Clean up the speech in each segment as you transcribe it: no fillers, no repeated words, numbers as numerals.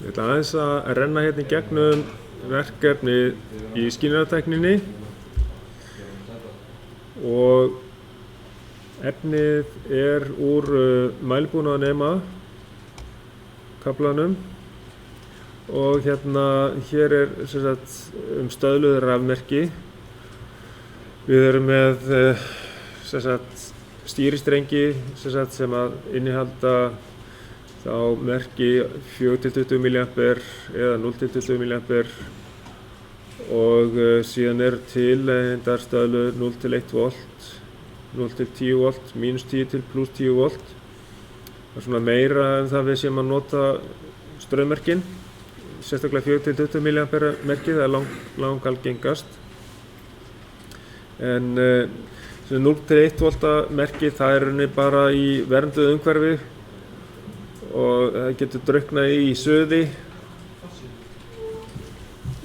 Ég ætla aðeins að renna hérna í gegnum verkefni í skynjunartækninni og efnið er úr mælibúnaðarnema kaflanum og hér er sem sagt stöðluð rafmerki. Við erum með sem sagt stýristrengi sem að innihalda þá merki 4-20 mA eða 0-20 mA og síðan er til stöðlu 0-1 volt, 0-10 volt, -10 til +10 volt. Það er svona meira en það við séum að nota straummerkin, sérstaklega 4-20 mA merkið, það er langalgengast. En 0-1 volta merkið, það er rauninni bara í vernduðu umhverfi og það getur drukknað í suði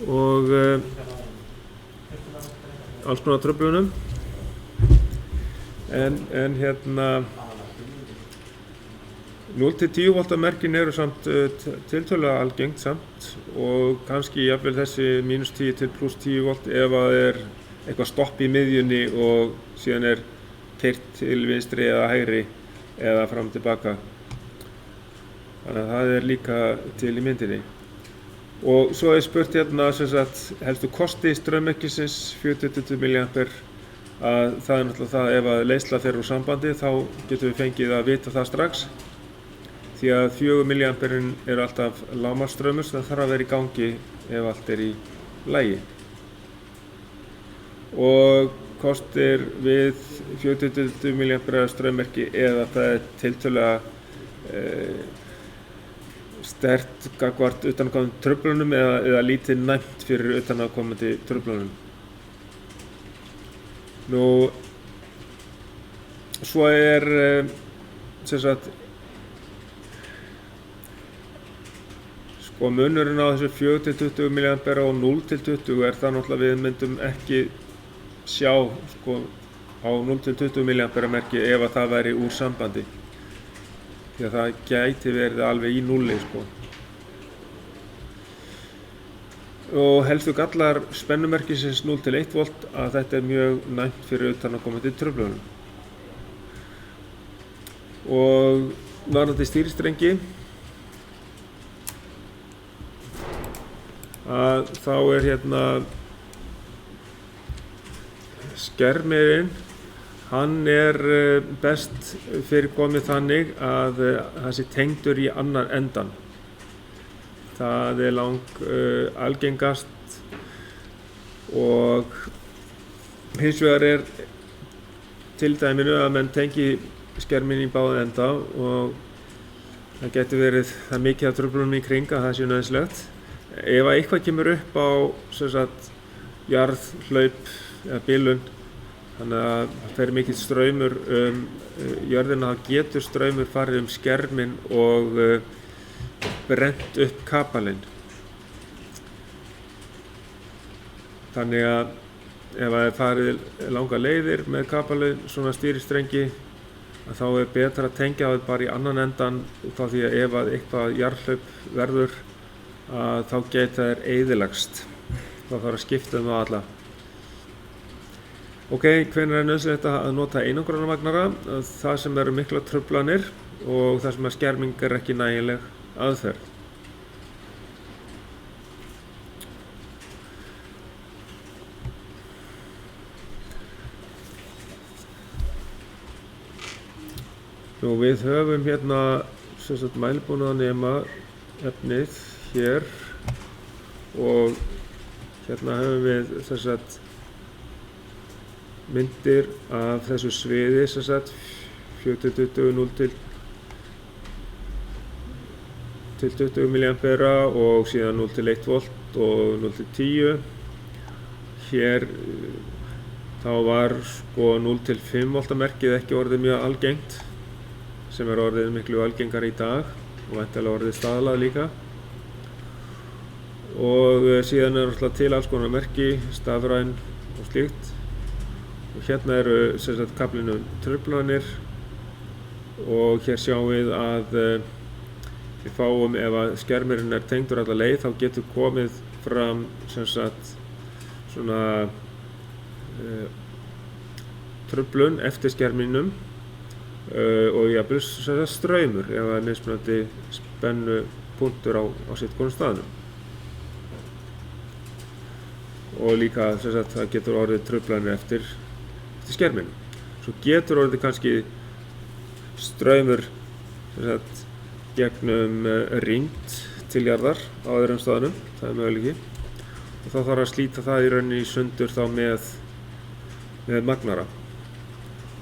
og alls konar truflunum. En 0-10 volta merkin eru samt tiltölulega algengt samt og kannski jafnvel þessi -10 til +10 volt ef að er eitthvað stopp í miðjunni og síðan er keyrt til vinstri eða hægri eða fram tilbaka. Þannig að það er líka til í myndinni. Og svo er spurt sem sagt helstu kosti straummerkisins 4-20 mA að það er náttúrulega það ef að leiðsla fer úr sambandi þá getum við fengið að vita það strax því að 4 mA eru alltaf lágmarksstraumur sem þarf að vera í gangi ef allt er í lagi. Og kostir við 4-20 mA straummerki eða það er tiltölulega sterkt gagnvart utanaðkomandi truflunum eða lítið næmt fyrir utanaðkomandi truflunum. Nú, svo er sem sagt munurinn á þessu 4-20 mA og 0-20 er það náttúrulega við myndum ekki sjá á 0-20 mA merki ef að það væri úr sambandi. Því að það gæti verið alveg í núlli Og helstu gallar spennumerkisins 0-1 volt að þetta er mjög næmt fyrir utanaðkomandi truflunum. Og varðandi stýristrengi að þá er skermirinn, hann er best fyrirkomið þannig að það sé tengdur í annan endan. Það er algengast og hins vegar er til dæminu að menn tengi skerminn í báða enda og það getur verið það mikið af truflunum í kring að það sé nauðsynlegt. Ef eitthvað kemur upp á sem sagt jarðhlaup eða bilun, þannig að það fer mikill straumur jörðina, þá getur straumur farið skerminn og brennt upp kapalinn. Þannig að ef það er farið langa leiðir með kapalinn svona stýristrengi þá er betra að tengja það bara í annan endan þá því að ef að eitthvað jarðhlaup verður þá geta þær eyðilagst. Þá þarf að skipta á alla. Ok, hvenær er nauðsynlegt að nota einangrunarvagnara? Það sem eru miklar truflanir og það sem skerming er ekki nægileg aðferð. Nú, við höfum sem sagt mælibúnaðarnema efnið hér og höfum við sem sagt myndir af þessu sviði sem sagt 4-20, 0-20 mA og síðan 0-1 volt og 0-10. Hér þá var 0-5 volta merkið ekki orðið mjög algengt sem er orðið miklu algengar í dag og væntanlega orðið staðlað líka. og síðan alltaf til alls konar merki, stafræn og slíkt. Og hérna eru sem sagt kaflinn truflanir og hér sjáum við að við fáum, ef að skermurinn tengdur alla leið, þá getur komið fram sem sagt svona truflun eftir skerminum og jafnvel sem sagt straumur ef að mismunandi spennu punktur á sitt konum staðnum. Og líka sem sagt það getur orðið truflanir eftir skerminn. Svo getur orðið kannski straumur sem sagt gegnum rýnd til jarðar á öðrum staðnum, það möguleiki. Og þá þarf að slíta það í rauninni í sundur þá með magnara.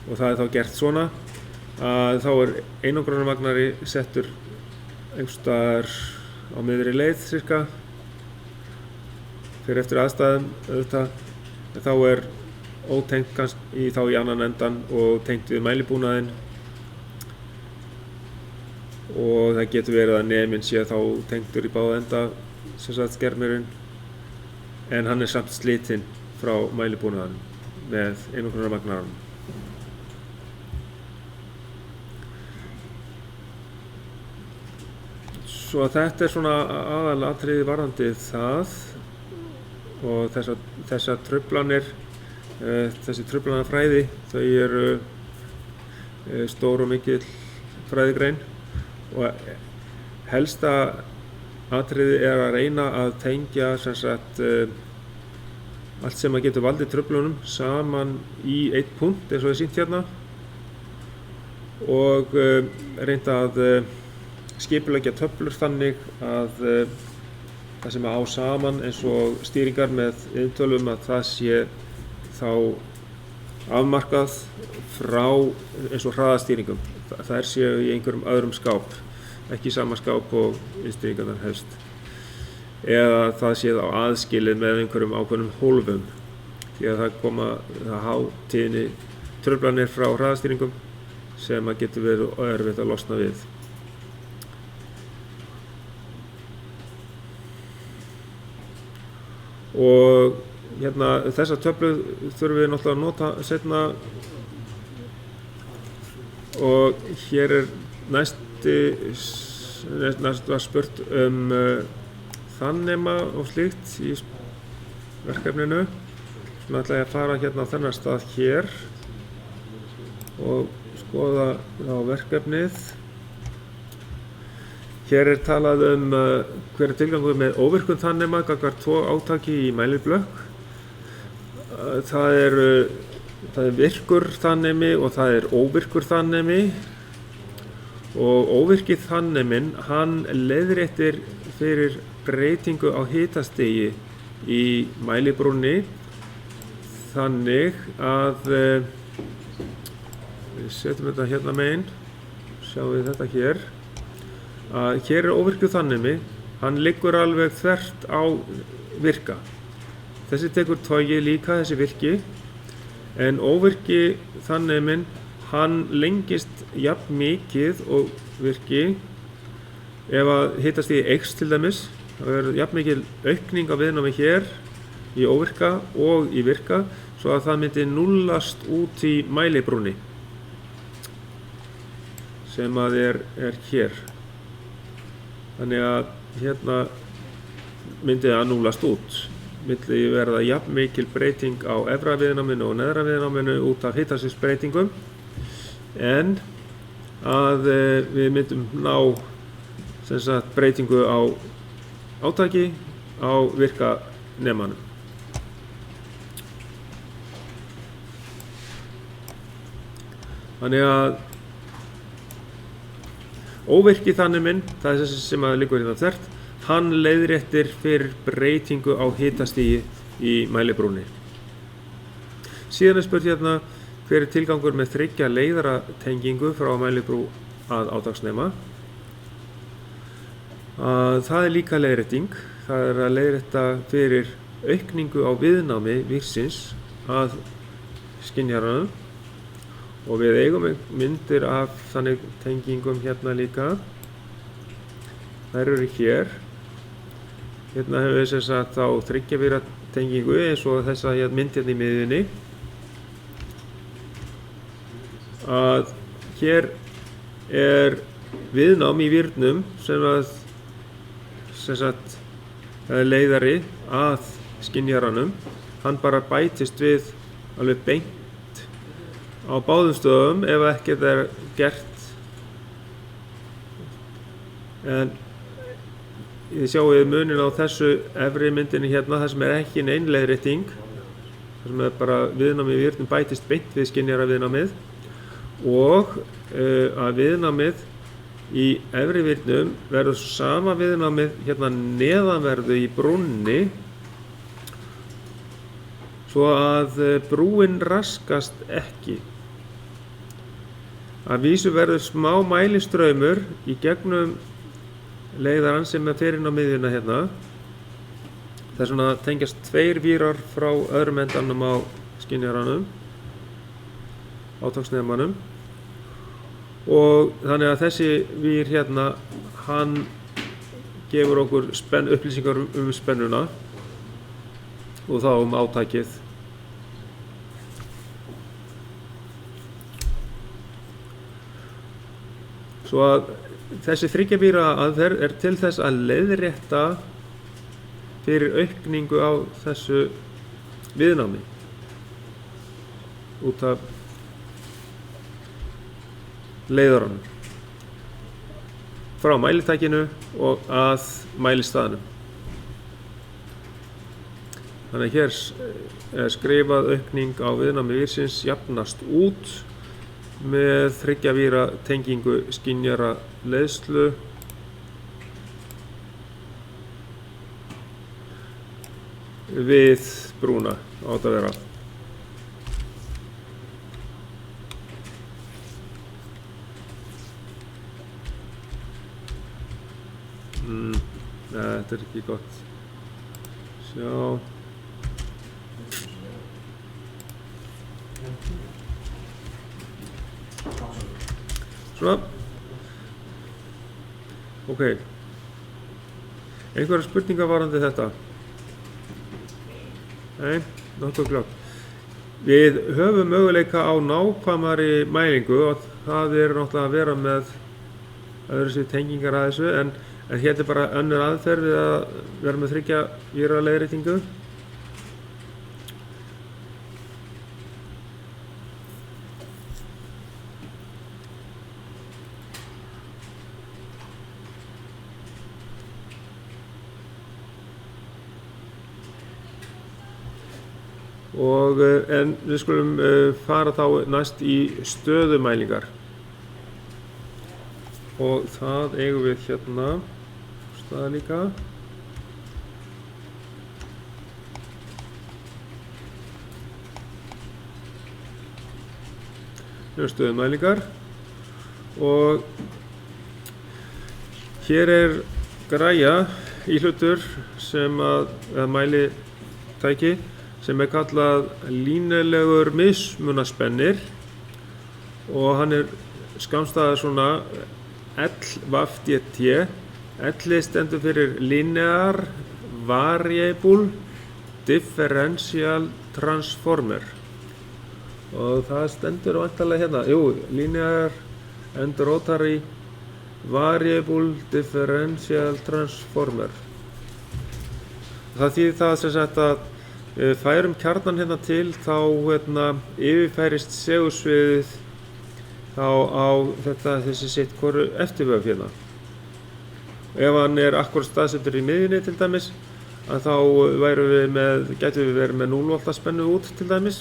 Og það þá gert svona að þá einangrunarmagnari settur einhvers staðar á miðri leið cirka, fyrir eftir aðstæðum auðvitað, en þá ótengt kannski þá í annan endan og tengt við mælibúnaðinn, og það getur verið að neminn sé þá tengdur í báða enda sem sagt skermurinn, en hann samt slitinn frá mælibúnaðinum með einangrunarmagnaranum. Svo þetta svona aðalatriði varðandi það og þessar truflanir, þessi truflanafræði, þau eru stór og mikil fræðigrein og helsta atriði að reyna að tengja sem sagt allt sem að getur valdið truflunum saman í einn punkt eins og sýnt hérna og reynda að skipuleggja töflur þannig að það sem á saman eins og stýringar með inntölum að það sé þá afmarkað frá eins og hraðastýringum. Þær séu í einhverjum öðrum skáp, ekki í sama skáp og innstýringarnar helst. Eða það sé þá aðskilið með einhverjum ákveðnum hólfum, því að það hátíðni truflanir frá hraðastýringum sem að getur verið erfitt að losna við. Og hérna þessa töflu þurfum við náttúrulega að nota seinna og hér næst var spurt þannema og slíkt í verkefninu. Svona ætla ég að fara hérna á þennan stað hér og skoða á verkefnið. Hér talað hver tilgangur með óvirkum þannema gagnvart tvo átaki í mæliblökk. Það er virkur þannemi og það er óvirkur þannemi. Og óvirki þanneminn, hann leiðréttir fyrir breytingu á hitastigi í mælibrúnni þannig að við setjum þetta hérna megin, sjáum við þetta hér. Hér óvirkur þannemi, hann liggur alveg þvert á virka. Þessi tekur togi líka, þessi virki, en óvirki þanneminn, hann lengist jafn mikið og virki ef að hitastigi eykst til dæmis. Það verður jafn mikil aukning á viðnámi hér í óvirka og í virka, svo að það myndi núllast út í mælibrúnni sem að er hér. Þannig að hérna myndi það núllast út. Myndi verða jafn mikil breyting á efra viðnáminu og neðra viðnáminu út af hitastigsbreytingum, en að við myndum ná sem sagt breytingu á átaki á virka nemanum. Þannig að óvirki þanneminn, það er þessi sem að liggur hérna þvert, hann leiðréttir fyrir breytingu á hitastigi í mælibrúnni. Síðan er spurt hérna hver tilgangur með 3 leiðara tengingu frá mælibrú að átaksnema. Það er líka leiðrétting, það er að leiðrétta fyrir aukningu á viðnámi vírsins að skynjaranum. Og við eigum myndir af þannig tengingum hérna líka. Þær eru hér. Hérna hefur við sem sagt þá 3 víra tengingu eins og þessa mynd hérna í miðjunni. Að hér er viðnám í vírnum sem sagt leiðari að skynjaranum. Hann bara bætist við alveg beint á báðum stöðum ef ekkert er gert. En þið sjáið munin á þessu efri myndinni hérna, það sem er ekki nein leiðrétting, það sem er bara viðnámið í vírnum bætist beint við skynjara viðnámið og að viðnámið í efri vírnum verður sama viðnámið hérna neðanverðu í brúnni svo að brúin raskast ekki. Að vísu verður smá mælistraumur í gegnum leiðarann sem er fyrir inn á miðjuna hérna. Þess vegna tengjast 2 vírar frá öðrum endanum á skynjaranum, átaksnemanum. Og þannig að þessi vír hérna, hann gefur okkur upplýsingar spennuna og þá átakið. Svo að þessi 3 víra aðferð er til þess að leiðrétta fyrir aukningu á þessu viðnámi út af leiðaranum frá mælitækinu og að mælistaðnum. Þannig að hér er skrifað aukning á viðnámi vírsins jafnast út með 3 víra tengingu skynjara leiðslu við brúna átt að vera. Þetta er ekki gott. Sjá. Svona. Ok. Einhverjar spurningar varðandi þetta? Nei, nokkuð klárt. Við höfum möguleika á nákvæmari mælingu og það er náttúrulega að vera með öðru sér tengingar að þessu en hérna er bara önnur aðferð við að vera með 3 víra leiðréttingu. En við skulum fara þá næst í stöðumælingar og það eigum við hérna staða líka. Stöðumælingar og hér er græja íhlutur sem að mælitæki sem er kallað línulegur mismunaspennir og hann er skammstaðar svona LVDT. L stendur fyrir Linear Variable Differential Transformer og það stendur væntanlega hérna, Linear and Rotary Variable Differential Transformer. Það þýðir það sem sagt að færum kjarnan hérna til þá yfirfærist segursviðið þá á þessi sitt hvoru eftirvöf hérna. Ef hann er akkúrat staðsettur í miðjunni til dæmis að þá gætum við verið með 0 volta spennu út til dæmis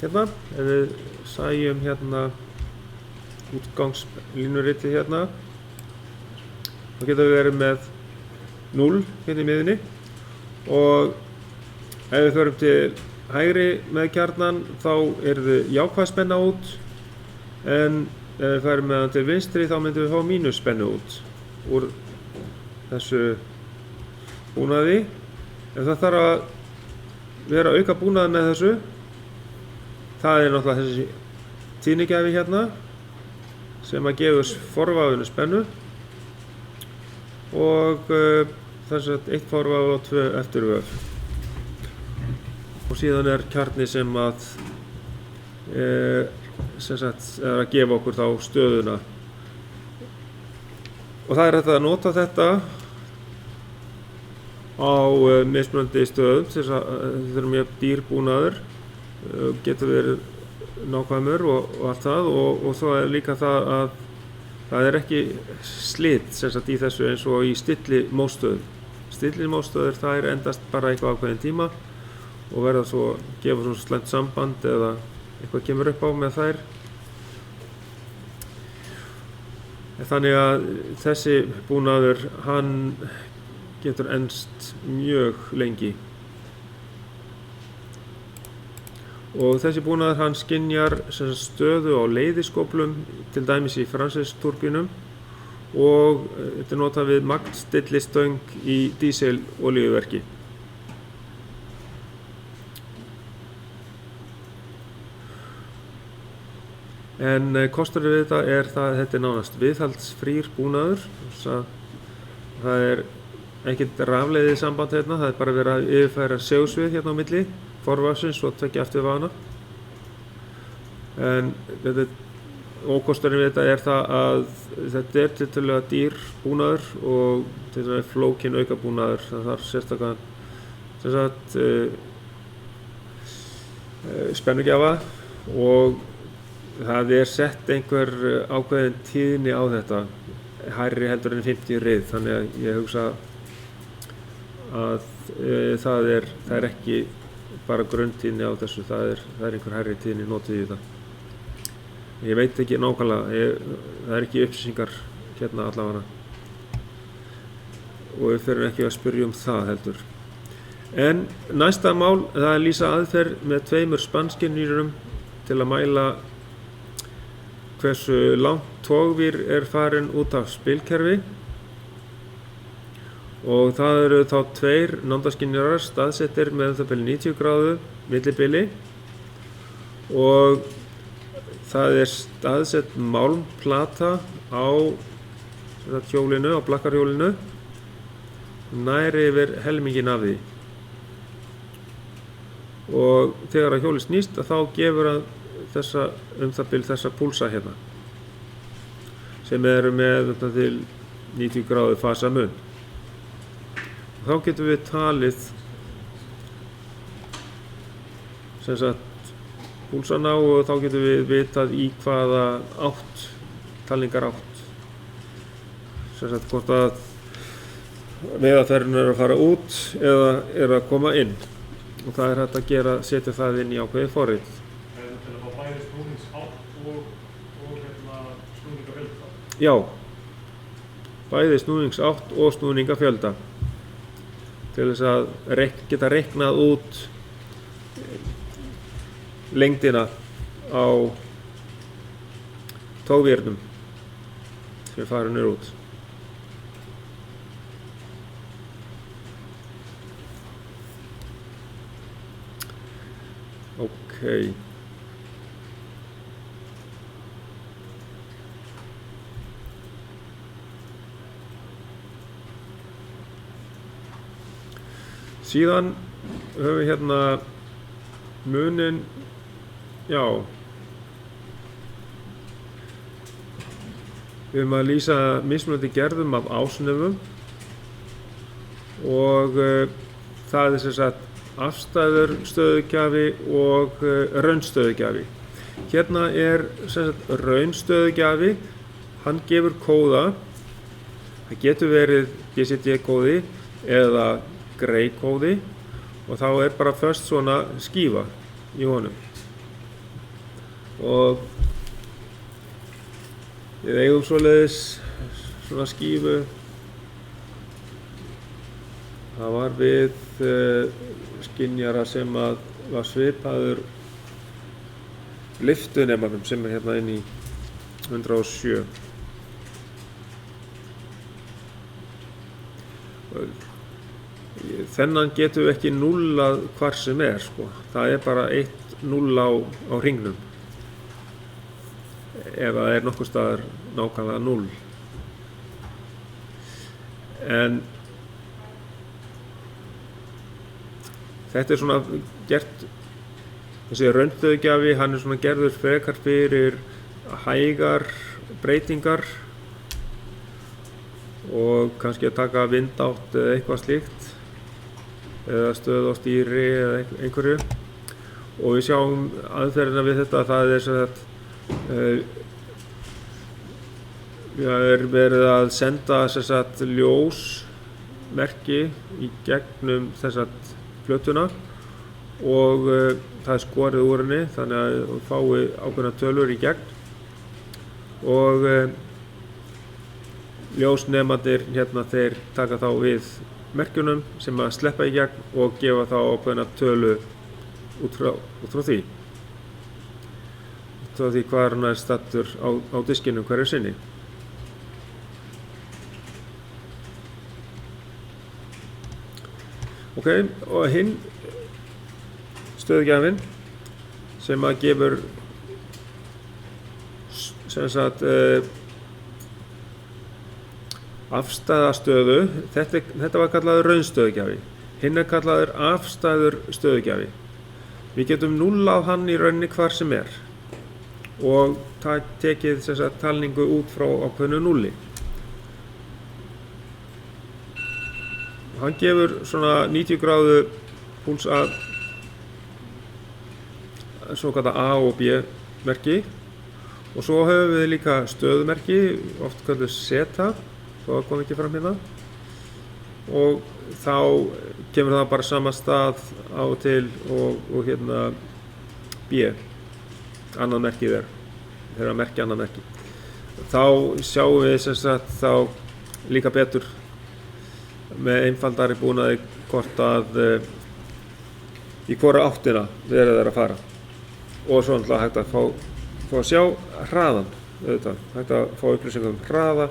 hérna. Ef við sæjum hérna útgangslínuritið hérna þá getum við verið með 0 hérna í miðjunni og ef við förum til hægri með kjarnan þá þið jákvæð spenna út en ef við færum með hann til vinstri þá myndum við fá mínusspennu út úr þessu búnaði. En það þarf að vera auka búnaði með þessu. Það er náttúrulega þessi tíðnigjafi hérna sem að gefur forvafinu spennu og þess að 1 forvaf og 2 eftirvöf. Og síðan kjarni sem að er að gefa okkur þá stöðuna. Og það hægt að nota þetta á mismunandi stöðum, þetta er mjög dýr búnaður, getur verið nákvæmur og allt það, og svo líka það að það ekki slit í þessu eins og í stillimótstöðum. Stillimótstöður þær endast bara eitthvað ákveðin tíma og verða svo gefa svona slæmt samband eða eitthvað kemur upp á með þær. Þannig að þessi búnaður hann getur enst mjög lengi. Og þessi búnaður hann skynjar stöðu á leiðiskóflum, til dæmis í Francis-túrbínum, og þetta notað við magnstillistöng í dísilolíuverki. En kosturinn við þetta það að þetta nánast viðhaldsfrýr búnaður. Það ekkert rafleiðið samband hérna, það bara verið að yfirfæra seglsvið hérna á milli, forvafsins og 2 eftirvafana. En ókosturinn við þetta það að þetta tiltölulega dýr búnaður og tiltölulega flókinn aukabúnaður. Það þarf sérstaklega spennugjafa og það sett einhver ákveðin tíðni á þetta, hærri heldur en 50 rið, þannig að ég hugsa að það ekki bara grunntíðni á þessu, það einhver hærri tíðni notuð í þetta. Ég veit ekki nákvæmlega, það ekki upplýsingar hérna allavega og við förum ekki að spyrja það heldur. En næsta mál, það lýsa aðferð með 2 spannskynjurum til að mæla hversu langt togvír farin út af spilkerfi, og það eru þá 2 nándaskynjarar staðsettir með 90 gráðu millibili, og það staðsett málmplata á hjólinu, á blakkarhjólinu, nær yfir helminginn af því, og þegar að hjólið snýst þá gefur að þessa púlsa hérna sem eru með til 90 gráðu fasamun. Þá getum við talið púlsana og þá getum við vitað í hvaða talningar átt, hvort að veiðarfærin að fara út eða að koma inn, og það hægt að setja það inn í ákveðið forrit. Já, bæði snúningsátt og snúningafjölda til þess að geta reiknað út lengdina á togvírnum sem farin út. Okay. Síðan höfum við hérna munin, við höfum að lýsa mismunandi gerðum af ásnefum, og það sem sagt afstæður stöðugjafi og raunstöðugjafi. Hérna sem sagt raunstöðugjafi, hann gefur kóða, það getur verið BCD-kóði eða greikóði, og þá bara först svona skífa í honum, og við eigum svoleiðis svona skífu. Það var við skynjara sem var svipaður lyftunemanum sem hérna inn í 107. Þennan getum við ekki núllað hvar sem sko. Það bara 1 0 á hringnum ef það nokkuð staðar nákvæmlega 0. En þetta svona gert, þessi raundstöðugjafi, hann svona gerður frekar fyrir hægar breytingar og kannski að taka vindátt eða eitthvað slíkt eða stöð á stýri eða einhverju. Og við sjáum aðferðina við þetta að það verið að senda ljósmerki í gegnum plötuna og það skorið úr henni þannig að við fái ákveðnar tölur í gegn og ljósnemarnir hérna þeir taka þá við merkjunum sem að sleppa í gegn og gefa þá ákveðna tölu út frá því hvað hann stattur á diskinu hverju sinni. Ok, og hinn stöðugjafinn sem að gefur afstæða stöðu, þetta var kallaður raunstöðugjafi, hinn kallaður afstæður stöðugjafi. Við getum núllað hann í rauninni hvar sem og tekið talningu út frá ákveðnu núlli. Hann gefur svona 90 gráðu púls að svo kallað A og B merki og svo höfum við líka stöðumerki, oft kallað seta, svo kom ekki fram hérna og þá kemur það bara sama stað á og til og hérna B, annað merkið þegar að merkja annað merki. Þá sjáum við þá líka betur með einfaldari búnaði hvort að í hvora áttina verið að fara og svo náttúrulega hægt að fá að sjá hraðan, hægt að fá upplýsingar hraða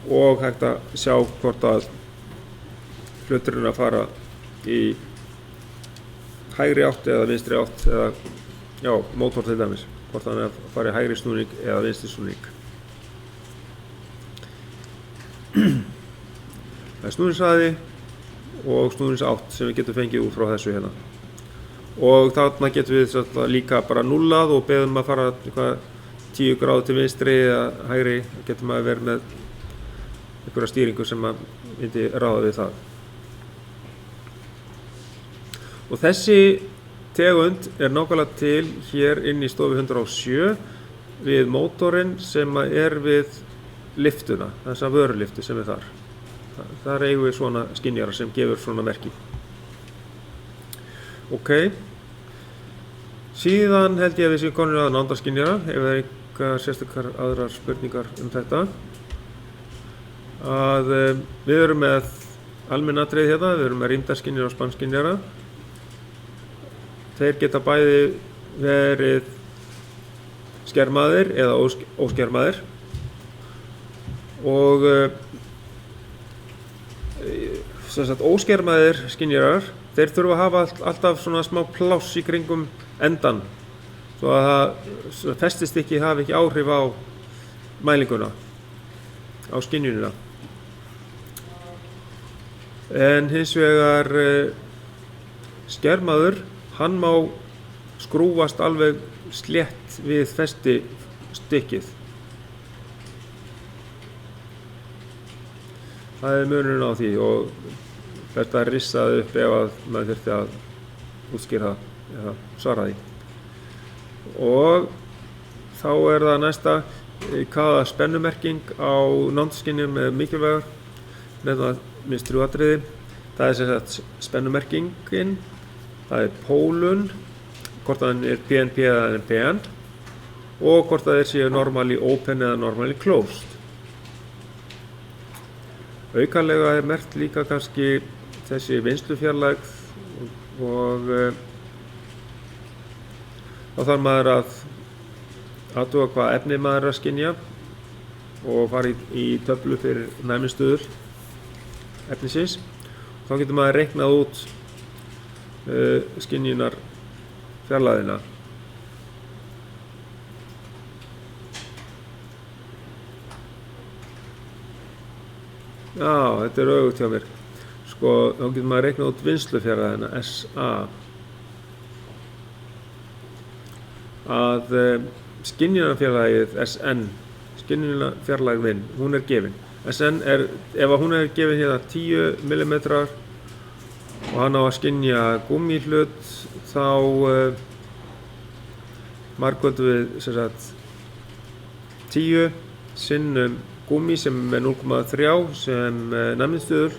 og hægt að sjá hvort að hluturinn að fara í hægri átt eða vinstri átt eða mótor til dæmis, hvort hann að fara í hægri snúning eða vinstri snúning. Það snúningshraði og snúningsátt sem við getum fengið út frá þessu hérna. Og þarna getum við líka bara núllað og beðum að fara 10 gráður til vinstri eða hægri, getum að vera með einhverja stýringu sem að myndi ráða við það. Og þessi tegund nákvæmlega til hér inn í stofu 107 við mótorinn sem við lyftuna, þessa vörulyftu sem þar. Þar eigum við svona skynjara sem gefur svona merki. Ok, síðan held ég að við séum komin að nándarskynjara, ef það eitthvað sérstakar aðrar spurningar þetta. Við erum með almenn atriði hérna, við erum með rýmdarskynjara og spannskynjara. Þeir geta bæði verið skermaðir eða óskermaðir og óskermaðir skynjarar, þeir þurfa að hafa alltaf svona smá pláss í kringum endan svo að það festistykki hafi ekki áhrif á mælinguna, á skynjunina. En hins vegar skermaður, hann má skrúfast alveg slétt við festistykkið. Það munurinn á því og best að rissa það upp ef að maður þurfti að útskýra eða svara því. Og þá það næsta, hvaða spennumerking á nándarskynjum mikilvægur. Nefna minnst 3 atriði. Það sem sagt spennumerkingin, það pólun, hvort hann PNP eða NPN og hvort það séu normally open eða normally closed. Aukalega merkt líka kannski þessi vinnslufjarlægð og þá þarf maður að athuga hvað efni maður að skynja og fara í töflu fyrir næmistuður efnisins. Þá getur maður reiknað út skynjunar fjarlægðina. Já, þetta öfugt hjá mér. sko, þá getur maður reiknað út vinnslufjarlægðina SA að skynjunarfjarlægið SN, skynjunarfjarlægðin, hún gefin. SN ef hún gefin hérna 10 mm og hann á að skynja gúmmíhlut, þá margföldum við sem sagt 10 sinnum gúmmí sem er 0,3 sem næmnistuðul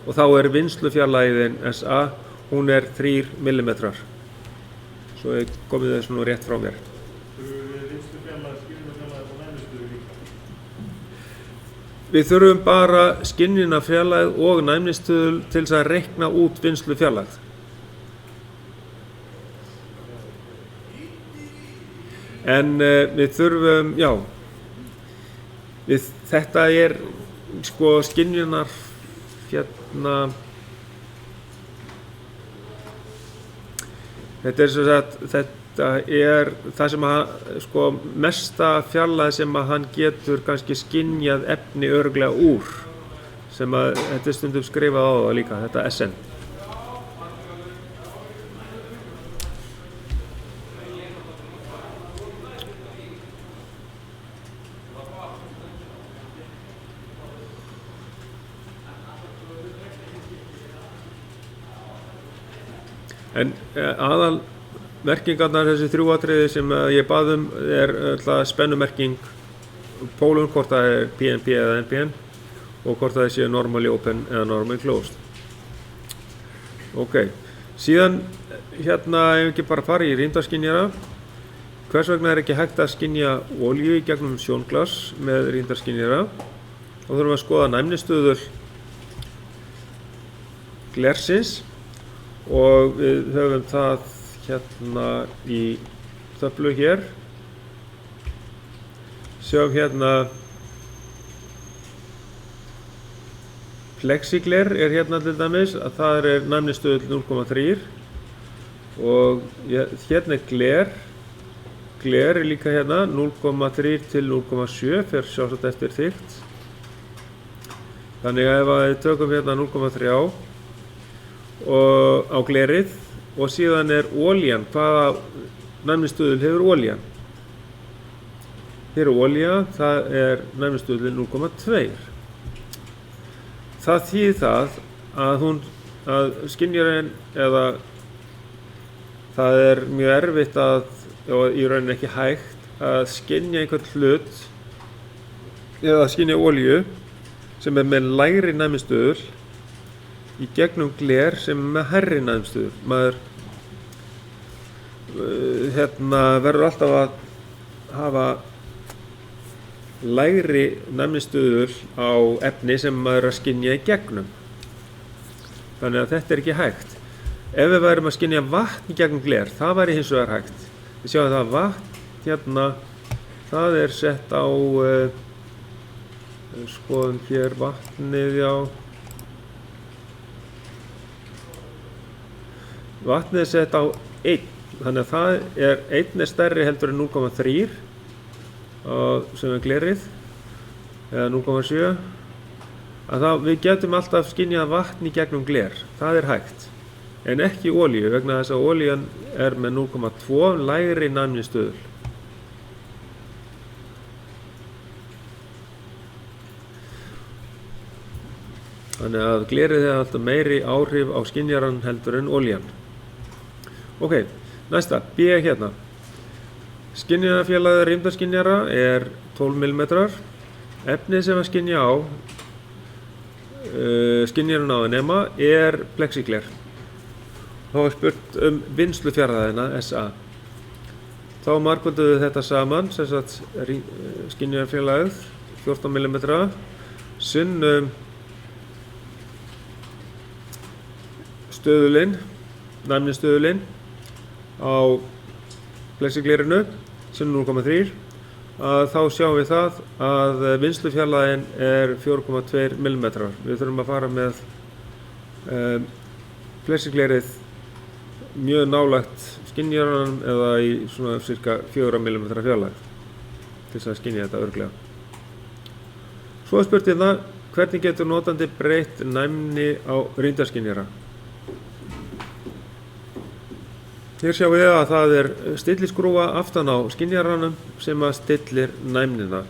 og þá vinnslufjarlægðin SA, hún 3 mm. Svo komið þessu nú rétt frá mér. Við þurfum bara skynjunarfjarlægð og næmnistuðul til þess að reikna út vinnslufjarlægð. En við þurfum, þetta sko skynjunar þetta sem sagt, þetta það sem sko mesta fjarlægð sem hann getur kannski skynjað efni örugglega úr, sem þetta stundum skrifað á það líka, þetta SN. En aðal merkingarnar, þessi 3 atriði sem ég bað spennumerking pólun, hvort það PNP eða NPN og hvort það sé normally open eða normally closed. Ok, síðan hérna ef ekki bara fara í rýmdarskynjara. Hvers vegna ekki hægt að skynja olíu í gegnum sjónglas með rýmdarskynjara? Þá þurfum við að skoða næmnistuðul glersins og við höfum það hérna í töflu hér. Sjáum hérna plexigler hérna til dæmis, að það næmnistuðull 0,3 og hérna gler líka hérna 0,3 til 0,7 fyrir sjálfsagt eftir þykkt. Þannig að ef við tökum hérna 0,3 og á glerið og síðan olían, hvaða næmnistuðul hefur olían? Hér olía, það næmnistuðullin 0,2. Það þýðir það að skynjarinn það mjög erfitt og í rauninni ekki hægt að skynja einhvern hlut eða skynja olíu sem með lægri næmnistuðul í gegnum gler sem með hærri næmnistuðul. Maður verður alltaf að hafa lægri næmnistuðul á efni sem maður að skynja í gegnum. Þannig að þetta ekki hægt. Ef við værum að skynja vatn í gegnum gler, það væri hins vegar hægt. Við sjáum það vatn hérna, það sett á, skoðum hér vatnið, Vatnið sett á 1, þannig að það 1 stærri heldur en 0,3 sem glerið, eða 0,7. Við getum alltaf skynjað vatn í gegnum gler, það hægt, en ekki olíu vegna þess að olían með 0,2 lægri næmnistuðul. Þannig að glerið hefur alltaf meiri áhrif á skynjarann heldur en olían. Ok, næsta, B hérna. Skynjunarfjarlægð rýmdarskynjara 12 mm. Efnið sem að skynja á, skynjarinn á að nema, plexigler. Þá spurt vinnslufjarlægðina SA. Þá margföldum við þetta saman, sem sagt skynjunarfjarlægð 14 mm sinnum stöðulinn, næmnistuðulinn á plexiglerinu sem 0,3, þá sjáum við það að vinnslufjarlægðin 4,2 mm. Við þurfum að fara með plexiglerið mjög nálægt skynjaranum eða í svona cirka 4 mm fjarlægð til þess að skynja þetta örugglega. Svo spurt hérna hvernig getur notandi breytt næmni á rýmdarskynjara? Hér sjáum við að það stilliskrúfa aftan á skynjaranum sem að stillir næmnina.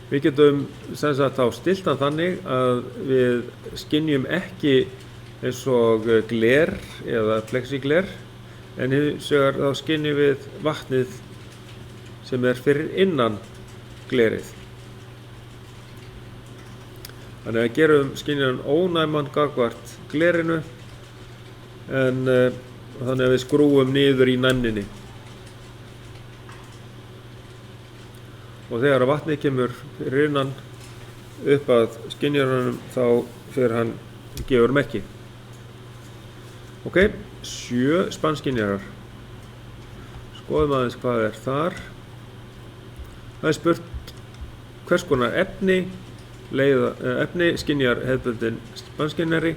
Við getum sem sagt þá stillt hann þannig að við skynjum ekki eins og gler eða plexigler, en hins vegar þá skynjum við vatnið sem fyrir innan glerið. Þannig að gerum skynjarann ónæman gagnvart glerinu, en þannig að við skrúum niður í næmninni. Og þegar vatnið kemur fyrir innan upp að skynjaranum þá fyrir hann gefur merki. Ok, 7 spannskynjarar. Skoðum aðeins hvað þar. Það spurt hvers konar efni skynjar hefðbundinn spannskynjari,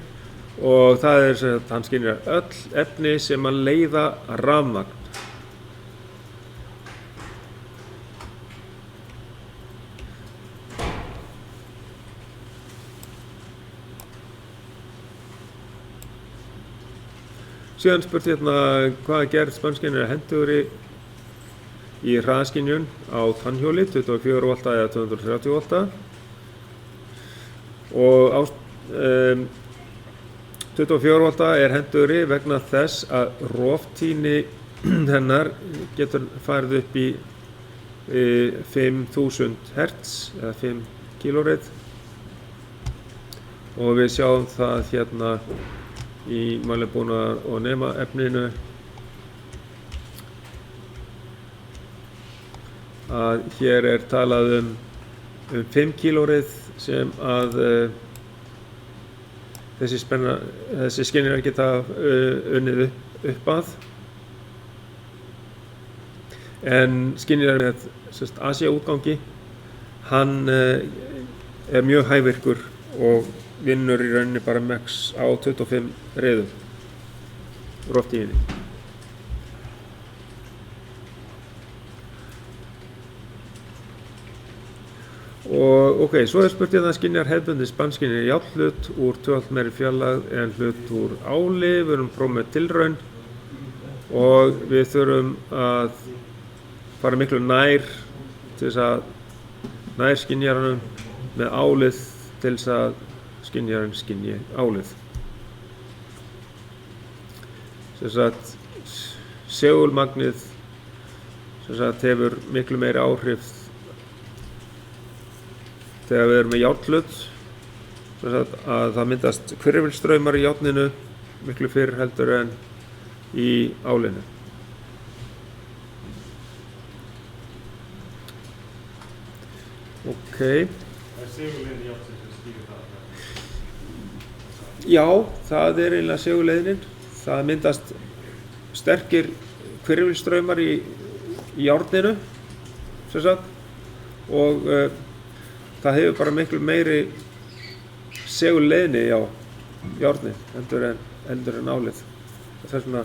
og það sem hann skynjar öll efni sem að leiða rafmagn. Síðan spurt hérna hvað gerð spannskynjari hentugri í hraðaskynjun á tannhjóli, 24 volta eða 230 volta. Og 24 volta hentugri vegna þess að roftíðni hennar getur farið upp í 5000 Hz eða 5 kHz. Og við sjáum það hérna í mælibúnaðar og nema efninu að hér talað um 5 kHz sem að þessi skynjarar geta unnið upp að. En skynjarar með AC-útgangi, hann mjög hægvirkur og vinnur í rauninni bara max á 25 reiðum roftíðinni. Og ok, svo spurt hérna skynjar hefðbundinn spannskynjari járnhlut úr 2 meiri fjarlægð en hlut úr áli. Við erum prófað með tilraun og við þurfum að fara miklu nær til þess að nær skynjaranum með álið til þess að skynjarinn skynji álið. Sem sagt, segulmagnið sem sagt hefur miklu meiri áhrif þegar við erum með járnhlut, sem sagt að það myndast hvirfilstraumar í járninu miklu fyrr heldur en í álinu. Ok. Segulleiðin járnsins sem stýrir það? Já, það eiginlega segulleiðinin. Það myndast sterkir hvirfilstraumar í járninu, sem sagt, og það hefur bara miklu meiri segulleiðni á járni heldur en álið. Það svona,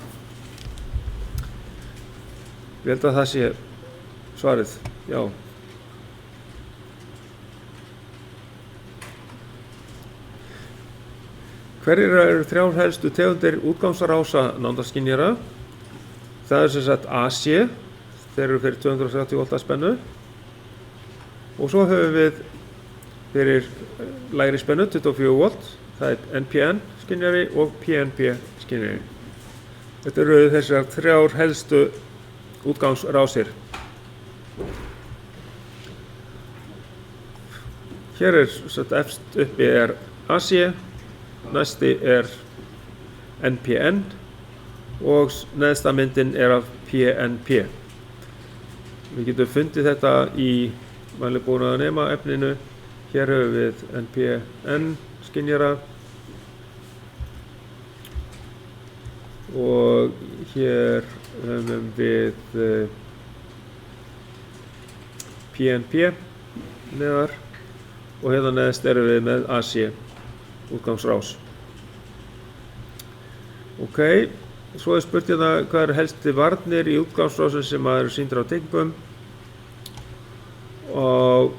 ég held að það sé svarið, já. Hverjir eru 3 helstu tegundir útgangsrása nándarskynjara? Það sem sagt AC, þeir eru fyrir 230 volta spennu. Og svo höfum við fyrir lægri spennu, 24 volt, það NPN skynjari og PNP skynjari. Þetta eru þessar 3 helstu útgangsrásir. Hér efst uppi AC, næsti NPN og neðsta myndin af PNP. Við getum fundið þetta í mælibúnaðar nema efninu. Hér höfum við NPN skynjara og hér höfum við PNP neðar og hérna neðst erum við með AC útgangsrás. Ok, svo spurt hérna hvað eru helsti varnir í útgangsrásum sem eru sýndar á teikningum. og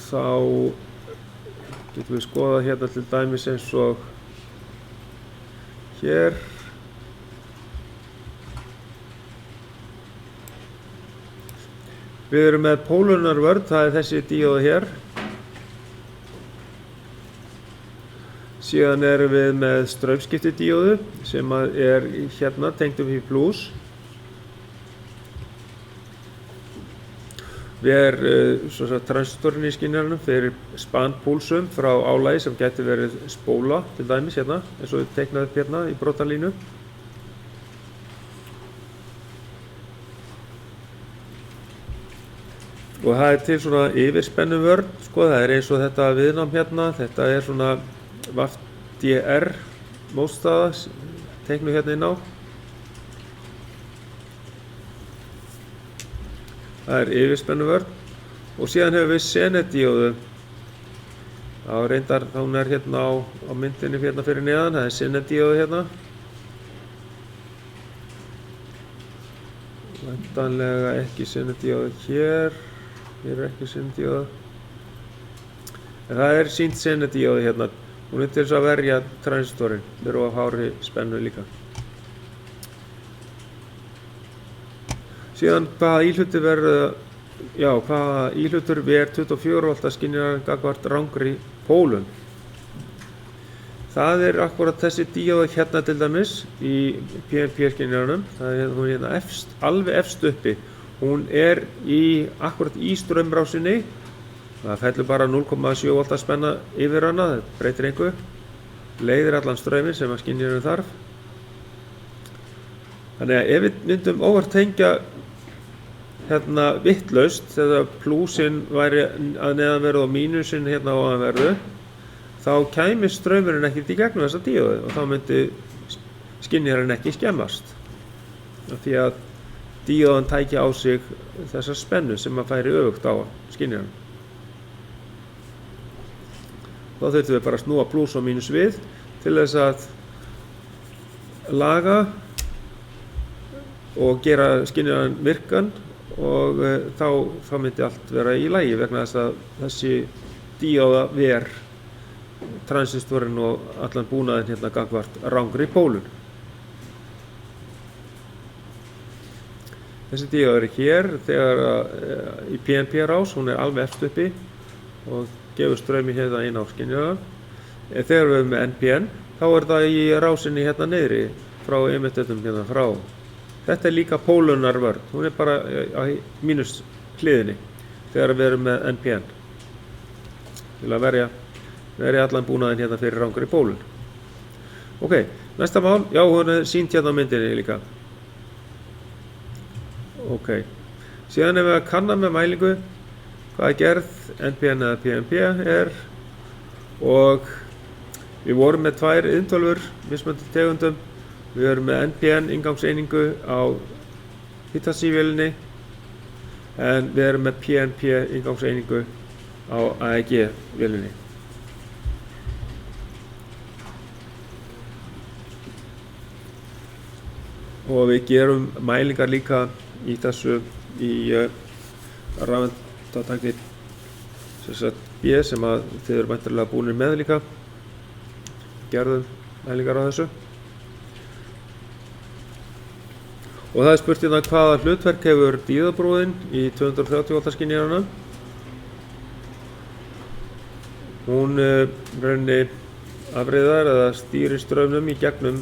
þá getum við skoðað hérna til dæmis eins og hér. Við erum með pólunarvörn, það er þessi díóða hér. Síðan erum við með straumskiptidíóðu sem er hérna tengt upp í plus. Við erum transistorinn í skynjaranum fyrir spanpúlsum frá álagi sem getur verið spóla til dæmis hérna, eins og við teiknaðum upp hérna í brotalínu. Og það er til svona yfirspennuvörn, sko, það er eins og þetta viðnám hérna, þetta er svona VAF-DR mótstaða, teiknum hérna inn á. Það er yfirspennuvörn og síðan hefur við senedíóðu. Já, reyndar, hún er hérna á myndinni hérna fyrir neðan, það er senedíóðu hérna. Væntanlega ekki senedíóðu hér er ekki senedíóða. En það er sýnt senedíóðu hérna. Hún er til þess að verja transistorinn fyrir of hárri spennu líka. Síðan hvaða íhlutur ver 24 V skynjarinn gagnvart rangri pólun. Það er akkurat þessi díóða hérna til dæmis í PNP skynjaranum. Það er hún hérna alveg efst uppi. Hún er akkurat í straumrásinni. Það fellur bara 0,7 V spenna yfir hana, það breytir engu. Leiðir allan strauminn sem að skynjarinn þarf. Þannig að ef við myndum óvart tengja hérna vittlaust, þegar plúsinn væri að neðanverðu og mínusinn hérna á ofanverðu, þá kæmi straumurinn ekkert í gegnum þessa díóðu og þá myndi skynjarinn ekki skemmast. Því að díóðan tæki á sig þessa spennu sem að færi öfugt á skynjarinn. Þá þurftum við bara að snúa plús og mínus við til þess að laga og gera skynjarinn virkan og þá myndi allt vera í lagi vegna þess að þessi díóða ver transistorinn og allan búnaðinn hérna gagnvart rangri pólun. Þessi díóða er hér þegar í PNP rás, hún er alveg efst uppi og gefur straumi hérna inn á skynjarann. Þegar við erum með NPN, þá er það í rásinni hérna niðri frá emittötum hérna frá. Þetta er líka pólunarvörn, hún er bara á mínus hliðinni þegar við erum með NPN til að verja allan búnaðinn hérna fyrir rangri pólun. Ok, næsta mál, já, hún er sýnt hérna á myndinni líka. Ok, síðan ef við að kanna með mælingu hvaða gerð NPN eða PNP er og við vorum með tvær iðntölvur mismunandi tegundum. Við erum með NPN inngangseiningu á Hitachi-vélinni en við erum með PNP inngangseiningu á AEG-vélinni. Og við gerum mælingar líka í þessu rafeindatækni B sem að þið eru væntanlega búnir með líka. Gerðum mælingar á þessu. Og það er spurt hérna hvaða hlutverk hefur díóðabrúðin í 230 V skynjaranum. Hún rauninni afriðar eða stýrir straumnum í gegnum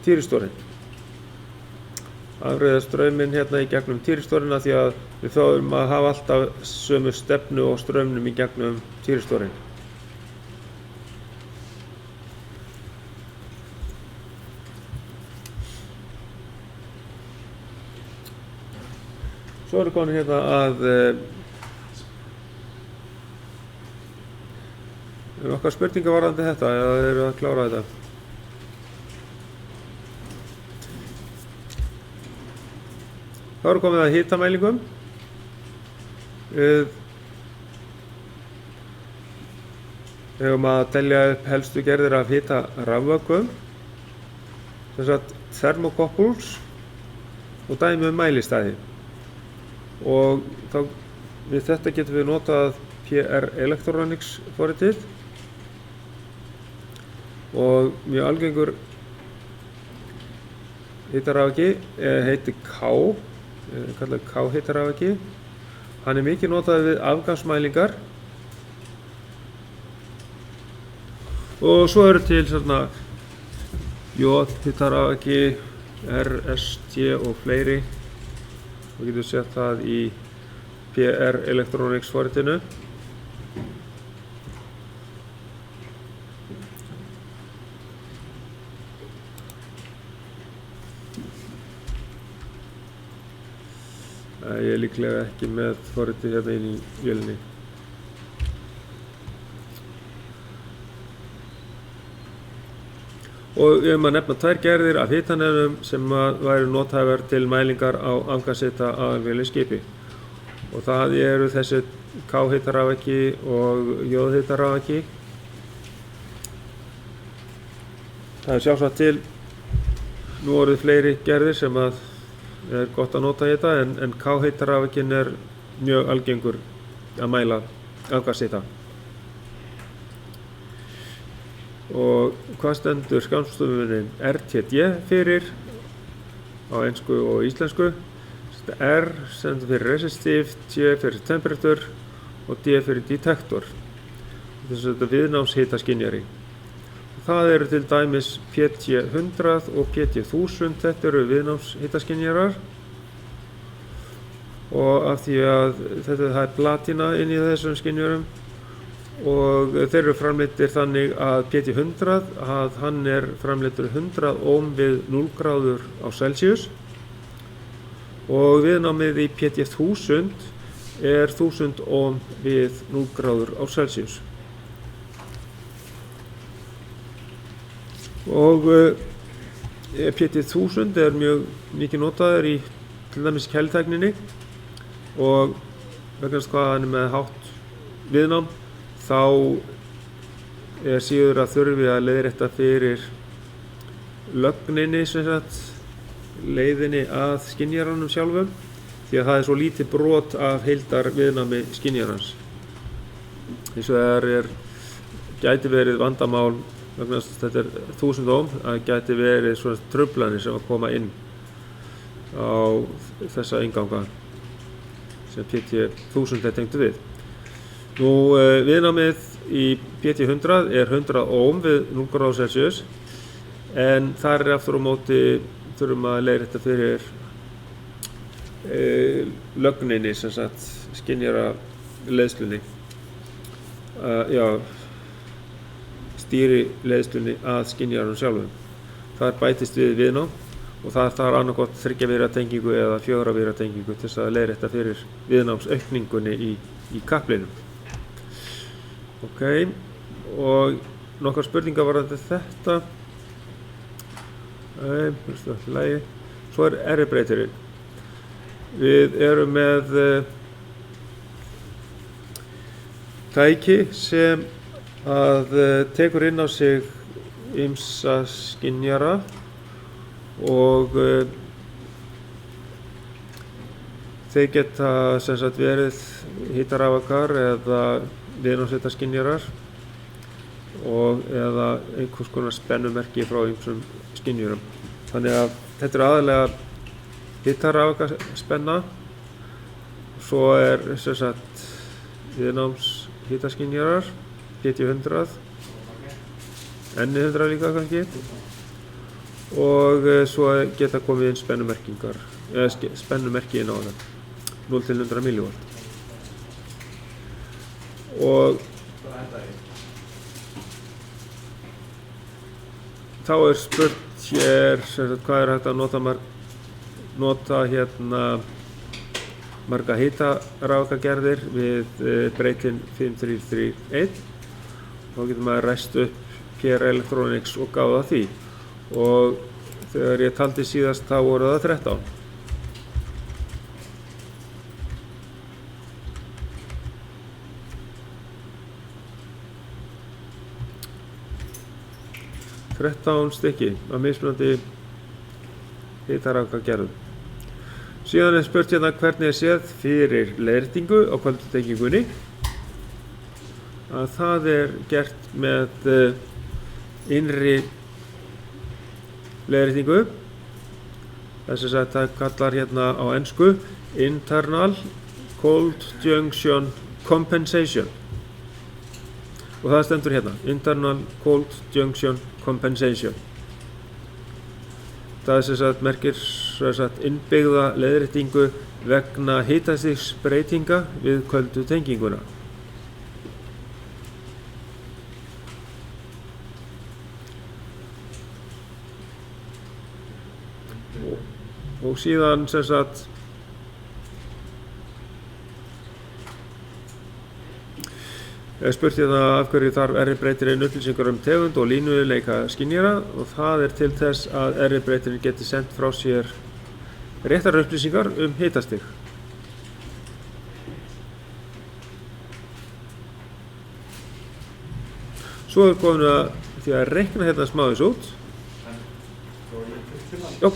týristorinn. Afriðar strauminn hérna í gegnum týristorinn því að við þurfum að hafa alltaf sömu stefnu og straumnum í gegnum týristorinn. Svo erum við komin hérna að okkar spurningar varðandi þetta, eða eru að klára þetta? Þá erum við komin að hitamælingum. Við höfum að telja upp helstu gerðir af hita rafvökvum, sem sagt thermocouples og dæmi mælistæði. Og þá við þetta getum við notað PR Electronics forritið og mjög algengur hitarafaki heitir K, kallað K hitarafaki. Hann mikið notaður við afgangsmælingar og svo eru til svona J hitarafaki, RST og fleiri. Við getum sett það í PR Electronics forritinu. Ég líklega ekki með forritið hérna inn í vélinni. Og við höfum að nefna tvær gerðir af hitanefnum sem væru nothæfar til mælingar á afgangshita aðalvél í skipi. Og það eru þessi K-hitarafaki og J-hitarafaki. Það sjálfsagt til nú orðið fleiri gerðir sem er gott að nota þetta, en K-hitarafakinn er mjög algengur að mæla afgangshita. Og hvað stendur skammstöfunin RTD fyrir á ensku og íslensku? R stendur fyrir resistive, T fyrir temperature og D fyrir detektor. Þetta er viðnámshitaskynjari. Það eru til dæmis PT100 og PT1000, þetta eru viðnámshitaskynjarar. Og af því að það er platína inn í þessum skynjurum og þeir eru framleiddir þannig að PT100 að hann er framleiddur 100 ohm við 0 gráður á Celsius og viðnámið í PT1000 er 1000 ohm við 0 gráður á Celsius. Og PT1000 er mjög mikið notaður í til dæmis kæltækninni og vegna þess hvað hann er með hátt viðnám þá er síður að þurfi að leiðrétta fyrir lögninni, sem sagt, leiðinni að skynjaranum sjálfum því að það er svo lítið brot af heildar viðnámi skynjarans. Hins vegar gæti verið vandamál vegna þess að þetta er 1000 ohm, að gæti verið svona truflanir sem að koma inn á þessa inganga sem PT1000 er tengdur við. Nú, viðnámið í PT100 er 100 ohm við 0 gráður Celsius en þar er aftur á móti þurfum að leiðrétta fyrir lögninni, sem sagt, skynjara leiðslunni. Stýri leiðslunni að skynjaranum sjálfum. Þar bætist við viðnám og það þarf annarkot 3 víra tengingu eða 4 víra tengingu til þess að leiðrétta fyrir viðnámsaukningunni í kaplinum. Ok, og nokkrar spurningar varðandi þetta. Svo er R-breytirinn. Við erum með tæki sem að tekur inn á sig ýmsa skynjara og þeir geta sem sagt verið hitarafakar eða viðnámshitaskynjarar og eða einhvers konar spennumerki frá ýmsum skynjurum. Þannig að þetta er aðalega hitarafakaspenna, svo er sem sagt viðnámshitaskynjarar, PT100, N100 líka kannski og svo geta komið inn spennumerkingar, eða spennumerki inn á það, 0 til 100 millivolt. Og þá er spurt hér hvað er hægt að nota hérna marga hitarafakagerðir við breytin 5331. Þá getur maður ræst upp PR Electronics og gáða því og þegar ég taldi síðast þá voru það 13. Stykki af mismunandi hitarafakagerðum. Síðan spurt hérna hvernig séð fyrir leiðréttingu á kvöldutengingunni. Að það gert með innri leiðréttingu. Þess að það kallar hérna á ensku internal cold junction compensation. Og það stendur hérna internal cold junction compensation. Það merkir innbyggða leiðréttingu vegna hitastigsbreytinga við köldu tenginguna. Og síðan spurt hérna af hverju þarf RF-breytirinn upplýsingar tegund og línuleika skynjara og það til þess að RF-breytirinn geti sendt frá sér réttar upplýsingar hitastig. Svo komin að því að reikna hérna smáðis út. Já,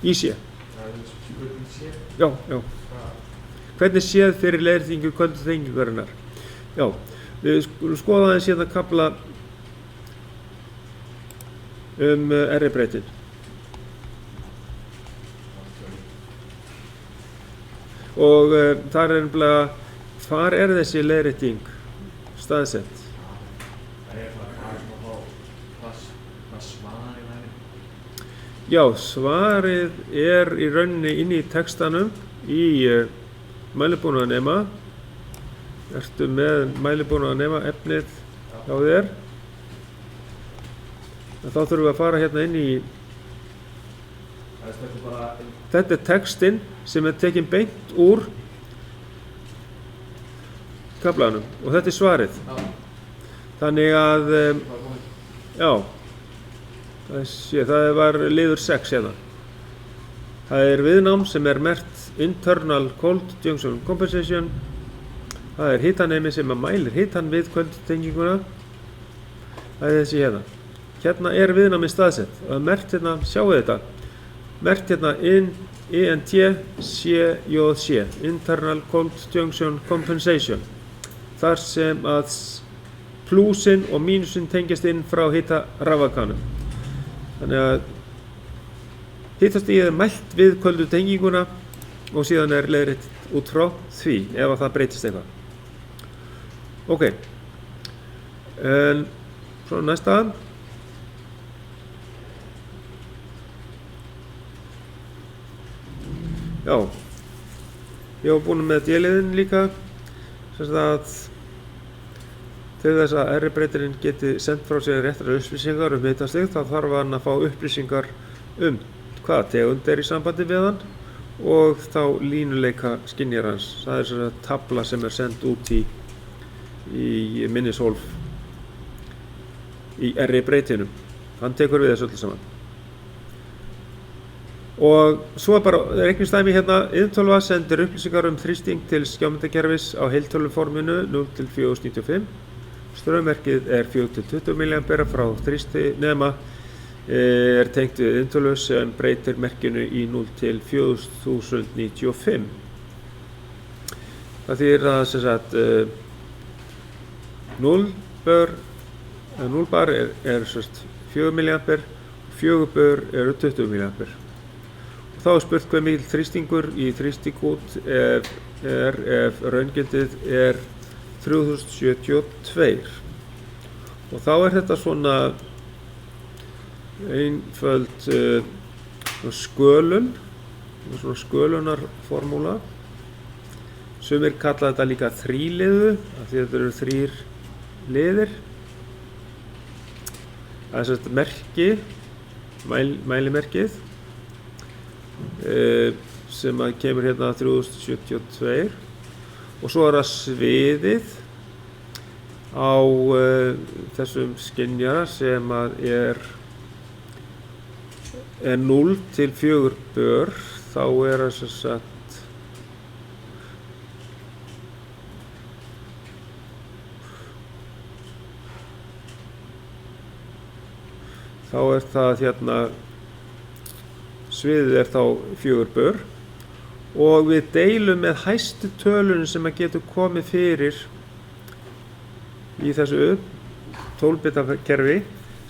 IC. Já. Hvernig séð fyrir leiðréttingu kvöldutengingarinnar? Já, við skulum skoða aðeins hérna kafla RF-breytin. Og þar nefnilega, hvar þessi leiðrétting staðsett? Já, svarið í rauninni inni í textanum í mælibúnaðarnema. Ertu með mælibúnaðarnema efnið hjá þér? Þá þurfum við að fara hérna inn í þetta textinn sem tekinn beint úr kaflanum og þetta svarið. Þannig að já, það var liður 6 hérna. Það viðnám sem merkt internal cold junction compensation. Það hitanemi sem mælir hitan við kvöldutenginguna. Það þessi hérna. Hérna viðnámið staðsett. Það merkt hérna, sjáu þetta. Merkt hérna INT-CJC, internal cold junction compensation. Þar sem að plúsin og mínusinn tengjast inn frá hita raforkukanum. Þannig að hitastigið mælt við kvöldutenginguna og síðan leiðrétt út frá því ef það breytist eitthvað. Ok, en svo næsta. Já, ég var búinn með D-liðinn líka. Að til þess að RF-breytirinn geti sendt frá sér réttar upplýsingar hitastig þá þarf hann að fá upplýsingar hvaða tegund í sambandi við hann og þá línuleika skynjarans. Það svona tafla sem send út í minnishólf í RF-breytinum. Hann tekur við þessu öllu saman. Og svo bara reikningsdæmi hérna. Iðntölva sendir upplýsingar þrýsting til skjámyndakerfis á heiltöluforminu 0 til 495. Straummerkið 4-20 mA frá þrýstinema tengt við iðntölu sem breytir merkinu í 0 til 4095. Það þýðir að 0 bar 4 mA, 4 bar 20 mA. Þá spurt hve mikill þrýstingur í þrýstingút ef raungildið 3072. Og þá þetta svona einföld skölun, svona skölunarformúla. Sumir kalla þetta líka þríliðu, af því þetta eru 3 liðir. Það merki, mælimerkið, sem kemur hérna 3072 og svo það sviðið á þessum skynjara sem er 0 til 4 bör. Þá það sem sagt þá það hérna sviðið er þá 4 bör og við deilum með hæstu tölunum sem að getur komið fyrir í þessu 12 bita kerfi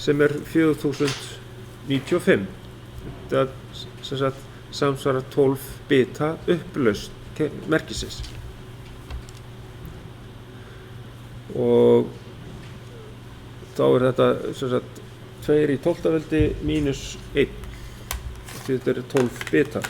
sem er 4095. Þetta sem sagt samsvarar 12 bita upplausn merkisins. Og þá er þetta sem sagt 2 í 12 veldi mínus 1. Þetta eru 12 bitar.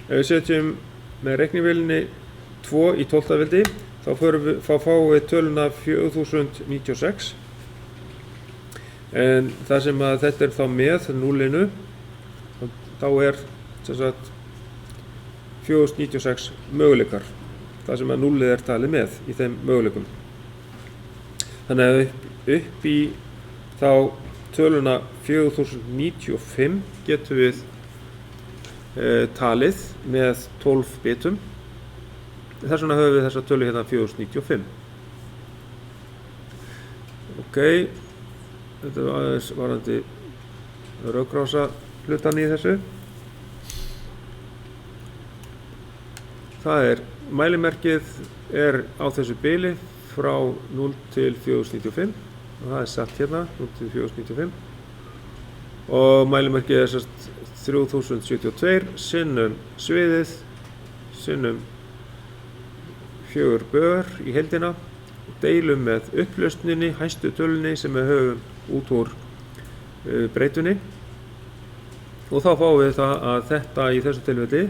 Ef við setjum með reiknivélinni 2 í 12 veldi, þá fáum við töluna 4096. En það sem að þetta er þá með núllinu, þá er sem sagt 4096 möguleikar. Það sem að núllið er talið með í þeim möguleikum. Þannig að upp í þá töluna 4095 getum við talið með 12 bitum. Þess vegna höfum við þessa tölu hérna 4095. Ok, þetta var aðeins varandi rökrása hlutan í þessu. Það er mælimerkið er á þessu bili frá 0 til 4095 og það er satt hérna 0 til 4095 og mælimerkið er sérst 3072 sinnum sviðið sinnum 4 bör í heildina og deilum með upplausninni, hæstu tölunni sem við höfum út úr breytunni og þá fáum við það að þetta í þessu tilfelli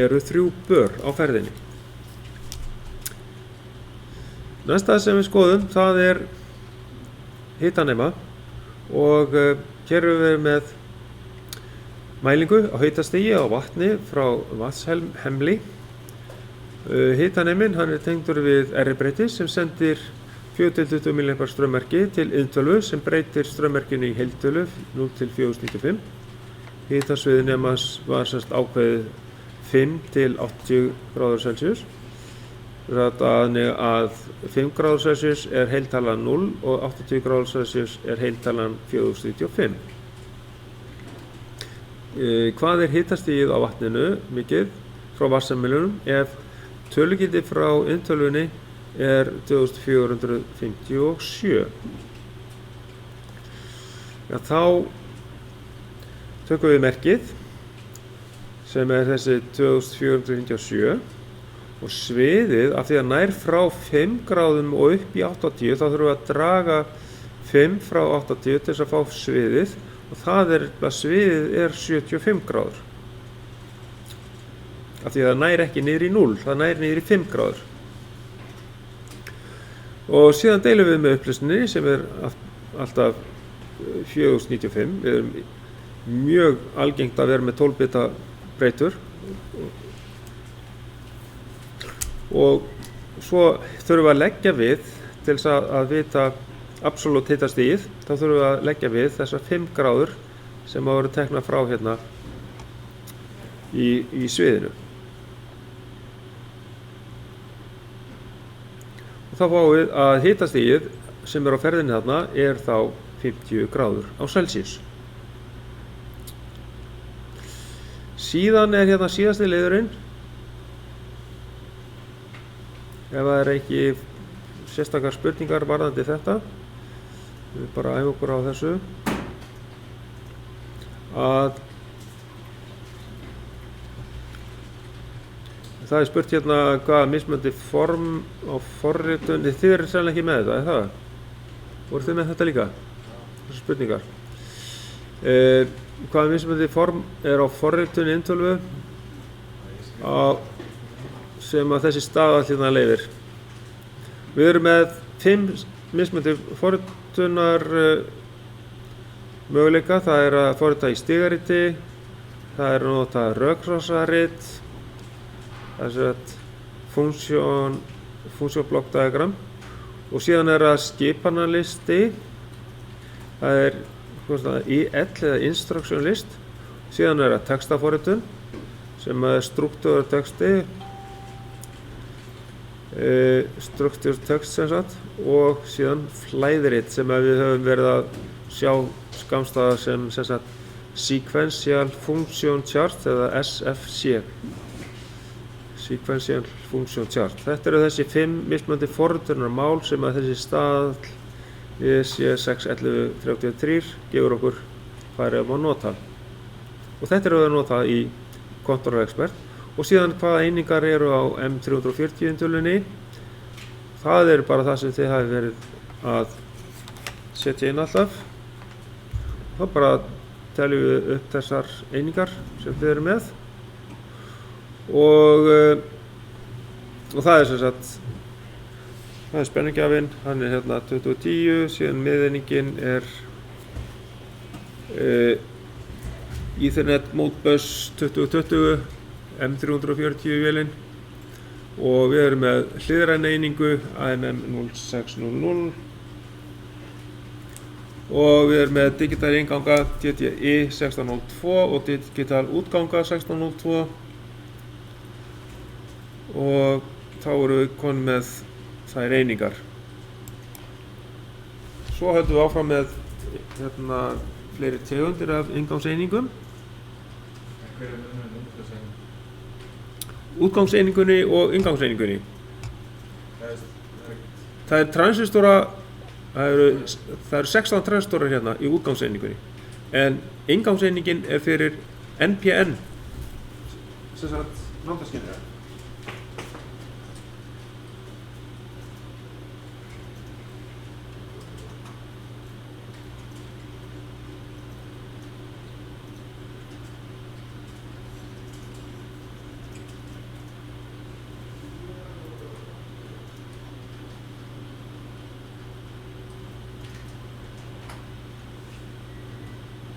eru 3 bör á ferðinni. Næsta sem við skoðum það er hitanema og hér erum við með mælingu á hitastigi á vatni frá vatnshemli. Hitaneminn hann er tengdur við R-breyti sem sendir 4-20 mA strömmerki til iðntölvu sem breytir strömmerkinu í heiltölu 0 til 495. Hitasviðið nemans var semst ákveðið 5 til 80 gráður Celsius. Þannig að 5 gráður Celsius er heiltalan 0 og 80 gráður Celsius er heiltalan 4095. Hvað er hitastigið á vatninu mikið frá vatnssammelunum ef tölugildi frá inntölvunni er 2457? Ja, þá tökum við merkið sem er þessi 2457 og sviðið af því að nær frá 5 gráðum og upp í 80 þá þurfum við að draga 5 frá 80 til þess að fá sviðið og það er að sviðið er 75 gráður. Af því að það nær ekki niður í 0, það nær niður í 5 gráður. Og síðan deilum við með upplausninni sem er alltaf 4095. Við erum mjög algengt að vera með 12 bita breytur. Og svo þurfum við að leggja við til þess að vita absolutt hitastigið, þá þurfum við að leggja við þessar 5 gráður sem hafa verið teknað frá hérna í sviðinu. Og þá fáum við að hitastigið sem er á ferðinni þarna er þá 50 gráður á Celsius. Síðan er hérna síðasti liðurinn. Ef það er ekki sérstakar spurningar varðandi þetta, við bara æfum okkur á þessu, að það er spurt hérna hvaða mismunandi form á forritun, þið eru sennilega ekki með þetta, er það? Voruð þið með þetta líka? Þessar spurningar. Hvaða mismunandi form er á forritun inntölvu sem að þessi staða hérna leyfir? Við erum með 5 mismunandi forritunar möguleika. Það er að forrita í stigariti, það er að nota rökrásarit, það er funksjónblokkdiagram og síðan er að skipanarlisti, það er IL eða instruction list, síðan er að textaforritun, sem er struktúrar texti, struktúrar text sem sagt, og síðan flæðirit sem við höfum verið að sjá skammstaða sem sagt Sequential Function Chart eða SFC. Sequential Function Chart. Þetta eru þessi 5 mismunandi forritunarmál sem að þessi staðall ESC61133 gefur okkur færi að nota. Og þetta eru að nota í Control Expert. Og síðan hvaða einingar eru á M340 tölunni. Það er bara það sem þið hafi verið að setja inn alltaf. Þá bara teljum við upp þessar einingar sem þið eru með. Og það er sem sagt, það er spennugjafinn, hann er hérna 2010, síðan miðeiningin er Ethernet Modbus 2020, M340 vélinn, og við erum með hliðræna einingu ANM0600 og við erum með digital inganga DDI 1602 og digital útganga 1602 og þá erum við komin með þær einingar. Svo höldum við áfram með hérna fleiri tegundir af inngangseiningum. Hver er munurinn á útgangseiningunni? Útgangseiningunni og inngangseiningunni. Það er transistora, það eru 16 transistorar hérna í útgangseiningunni. En inngangseiningin er fyrir NPN, sem sagt náttaskynjara.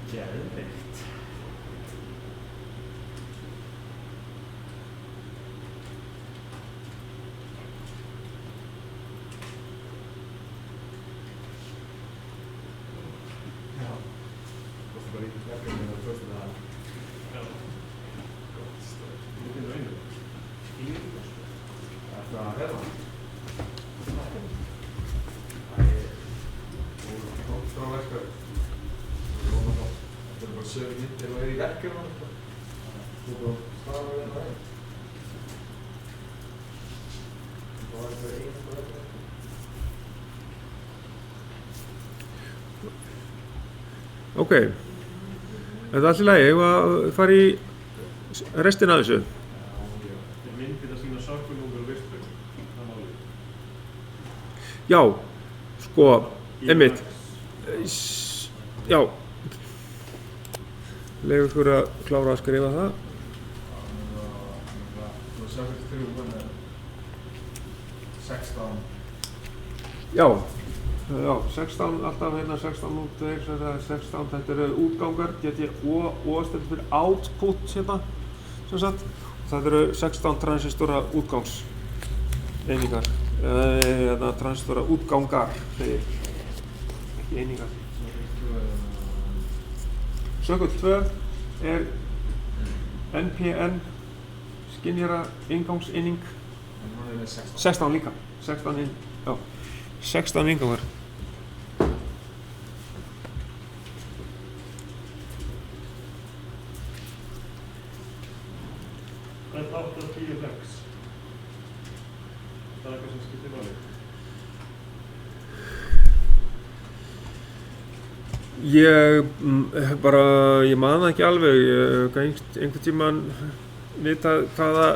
Geðveikt. Já. Kostu bara lítið verkefni og kostu það. Já. Gott stöð. Lítið og einu. Ínir. Það er hérna. Frá verkefni. Það er bara sögur myndir og er í verkefni. Þú bara staðar við það einn. Það var eitthvað einu verkefni. Ok, þetta er allt í lagi, ég var að fara í restina af þessu. Þetta er myndir að sýna sökkunúmer og vistbyrg. Það er málið. Já, sko, einmitt. Já, leyfum ykkur að klára að skrifa það. Þú var sökkunúmer 3 búin 16. Já, 16, alltaf hérna 16.02, 16, þetta eru útgangar, O stendur fyrir output hérna, sem sagt. Þetta eru 16 transistora útgangs einingar, eða transistora útgangar, segir, ekki einingar. Sökull 2 er NPN, skynjara inngangseining, 16 líka, 16 inngangar. Hvað er 8 og 10 flex? Það er eitthvað sem skiptir máli. Ég man það ekki alveg, ég hef einhvern tímann vitað hvaða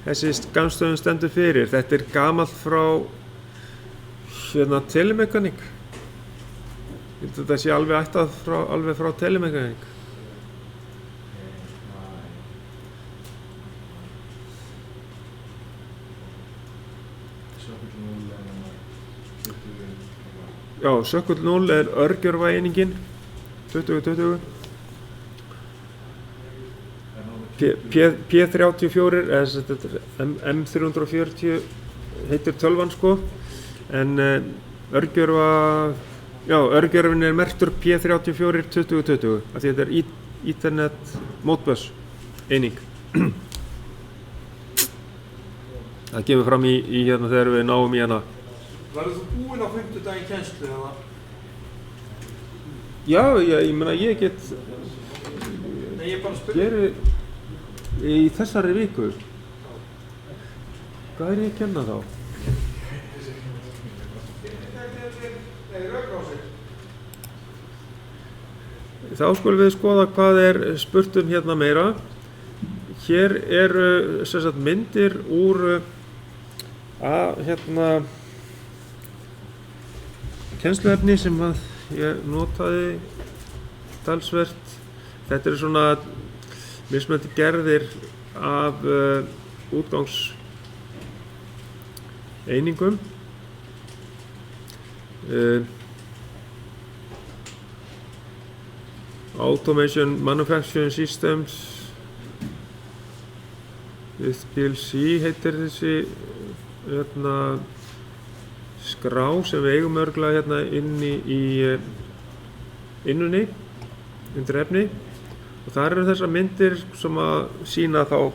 þessi skammstöfun stendur fyrir. Þetta er gamalt frá telemekaník. Ég held að þetta sé alveg ættað frá telemekaník. Já, sökull 0 er örgjörvaeiningin 2020. P34 M340 heitir tölvan sko, en örgjörvin er merktur P34 2020 af því þetta er Ethernet Modbus eining. Það kemur fram í hérna þegar við náum í hana. Verður þú búinn á 50 daginn kennslu eða? Já, ég meina ég get Nei, ég bara spurði. geri í þessari viku. Hvað er ég að kenna þá? Þá skulum við skoða hvað er spurt hérna meira. Hér eru sem sagt myndir úr hérna kennsluefni sem að ég notaði talsvert. Þetta eru svona mismunandi gerðir af útgangseiningum. Automation Manufacturing Systems with PLC heitir þessi hérna skrá sem við eigum örgulega hérna inni í innunni undir efni og þar eru þessar myndir sem að sýna þá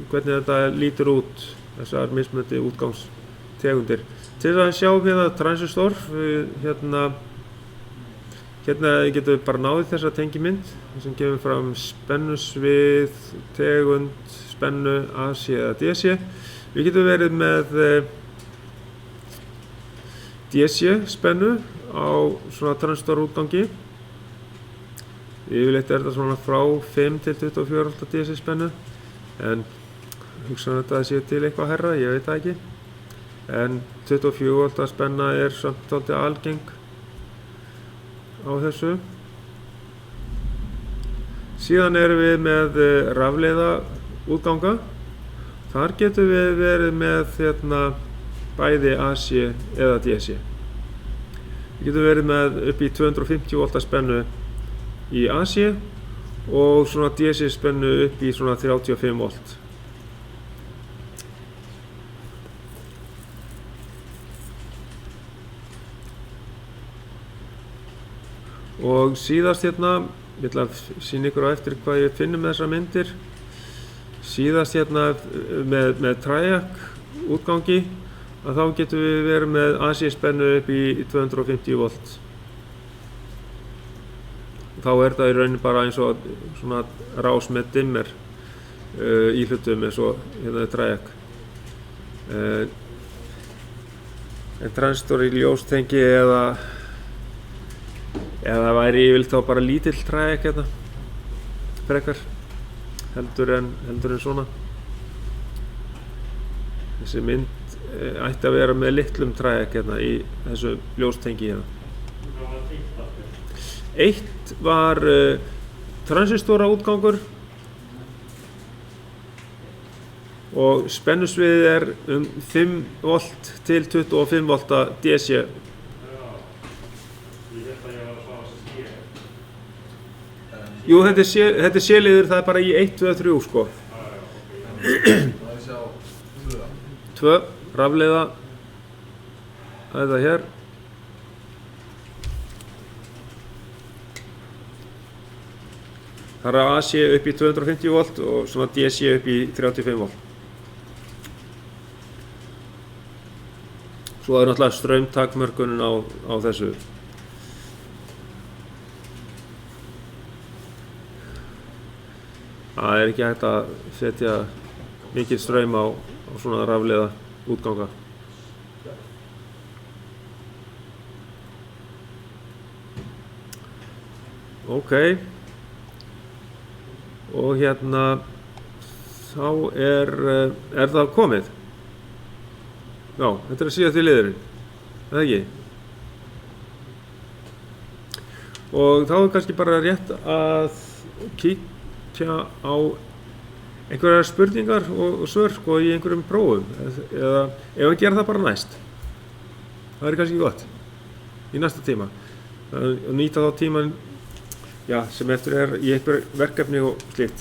hvernig þetta lítur út, þessar mismunandi útgangstegundir. Til að sjá hérna transistor, hérna getum við bara náðið þessa tengimynd sem gefur fram spennusvið, tegund, spennu, AC eða DC. Við getum verið með DC spennu á svona transistorútgangi. Yfirleitt er þetta svona frá 5 til 24 V DC spennu en hugsanlega þetta sé til eitthvað hærra, ég veit það ekki. En 24 V spenna er samt dálítið algeng á þessu. Síðan erum við með rafleiða útganga. Þar getum við verið með hérna, bæði AC eða DC. Við getum verið með upp í 250 V spennu í AC og svona DC spennu upp í svona 35 V. Og síðast hérna, ég ætla að sýna ykkur á eftir hvað ég finnum með þessar myndir. Síðast hérna með triac útgangi, að þá getum við verið með AC spennu upp í 250 V. Þá er það í rauninni bara eins og svona rás með dimmer í hlutum eins og hérna triac. En transistor í ljóstengi eða væri yfirleitt þá bara lítill triac hérna frekar heldur en svona. Þessi mynd ætti að vera með litlum triac hérna í þessu ljóstengi hérna. Eitt var transistora útgangur og spennusviðið er 5 V til 25 V DC. Jú, þetta er C-liður, það er bara í 1, 2, 3 sko. 2, rafleiða, það er það hér. Það er AC upp í 250 V og svona DC upp í 35 V. Svo er náttúrulega straumtakmörkunin á þessu. Það er ekki hægt að setja mikil straum á svona rafleiða útganga. Ok. Og hérna þá er það komið. Já, þetta er síðasti liðurinn. Það ekki? Og þá er kannski bara rétt að kíkja á einhverjar spurningar og svör sko í einhverjum prófum eða ef við gerum það bara næst. Það er kannski gott í næsta tíma. Að nýta þá tíman sem eftir er í einhver verkefni og slíkt.